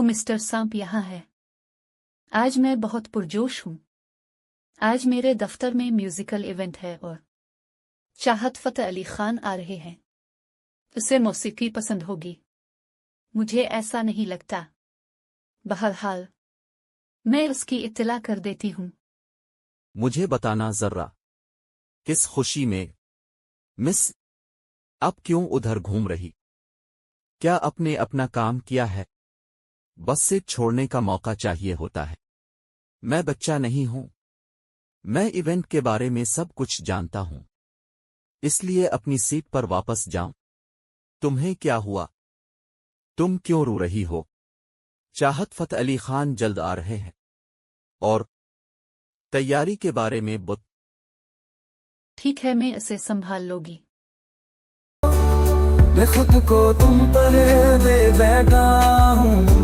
वो मिस्टर सांप यहाँ है। आज मैं बहुत पुरजोश हूँ। आज मेरे दफ्तर में म्यूजिकल इवेंट है और चाहत फ़तेह अली खान आ रहे हैं। उसे मौसीकी पसंद होगी, मुझे ऐसा नहीं लगता। बहरहाल मैं उसकी इत्तला कर देती हूँ। मुझे बताना जर्रा, किस खुशी में? मिस, अब क्यों उधर घूम रही? क्या आपने अपना काम किया है? बस से छोड़ने का मौका चाहिए होता है। मैं बच्चा नहीं हूं। मैं इवेंट के बारे में सब कुछ जानता हूं। इसलिए अपनी सीट पर वापस जाऊं। तुम्हें क्या हुआ? तुम क्यों रो रही हो? चाहत फ़तेह अली खान जल्द आ रहे हैं और तैयारी के बारे में ठीक है, मैं इसे संभाल लूंगी। मैं खुद को तुम पर दे बैठा हूँ।